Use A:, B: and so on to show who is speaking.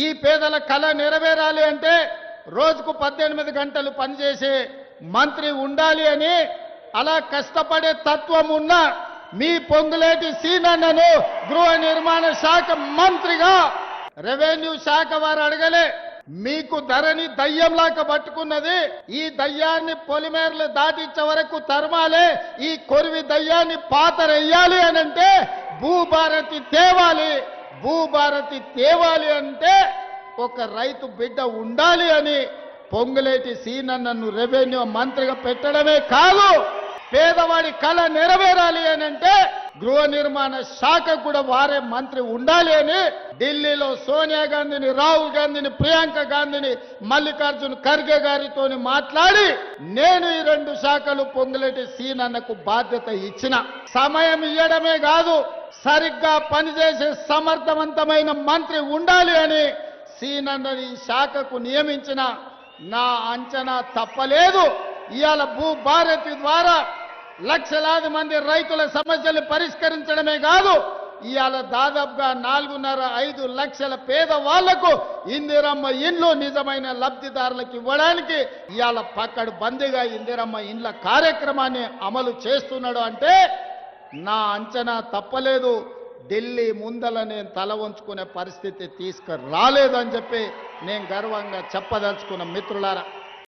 A: ఈ పేదల కళ నెరవేరాలి అంటే రోజుకు 18 గంటలు పనిచేసే మంత్రి ఉండాలి అని అలా కష్టపడే తత్వం ఉన్న మీ పొంగులేటి సీనన్నను గృహ నిర్మాణ శాఖ మంత్రిగా రెవెన్యూ శాఖ వారు అడగలే. మీకు ధరణి దయ్యంలాగా పట్టుకున్నది. ఈ దయ్యాన్ని పొలిమేరలు దాటించే వరకు తరమాలే, ఈ కొరివి దయ్యాన్ని పాతరెయ్యాలి అనంటే భూభారతి తేవాలి. భూభారతి తేవాలి అంటే ఒక రైతు బిడ్డ ఉండాలి అని పొంగులేటి సీనన్నను రెవెన్యూ మంత్రిగా పెట్టడమే కాదు, పేదవాడి కళ నెరవేరాలి అని అంటే గృహ నిర్మాణ శాఖ కూడా వారే మంత్రి ఉండాలి అని ఢిల్లీలో సోనియా గాంధీని, రాహుల్ గాంధీని, ప్రియాంక గాంధీని, మల్లికార్జున్ ఖర్గే గారితో మాట్లాడి నేను ఈ 2 శాఖలు పొంగులేటి సీనన్నకు బాధ్యత ఇచ్చిన. సమయం ఇవ్వడమే కాదు, సరిగ్గా పనిచేసే సమర్థవంతమైన మంత్రి ఉండాలి అని సీనన్నని ఈ శాఖకు నియమించిన. నా అంచనా తప్పలేదు. ఇవాళ భూభారతి ద్వారా లక్షలాది మంది రైతుల సమస్యలు పరిష్కరించడమే కాదు, ఇవాళ దాదాపుగా 4.5 లక్షల పేదవాళ్లకు ఇందిరమ్మ ఇండ్లు నిజమైన లబ్ధిదారులకు ఇవ్వడానికి ఇవాళ పక్కడు బందీగా ఇందిరమ్మ ఇండ్ల కార్యక్రమాన్ని అమలు చేస్తున్నాడు అంటే నా అంచనా తప్పలేదు. ఢిల్లీ ముందల నేను తల వంచుకునే పరిస్థితి తీసుకురాలేదని చెప్పి నేను గర్వంగా చెప్పదలుచుకున్న. మిత్రులారా,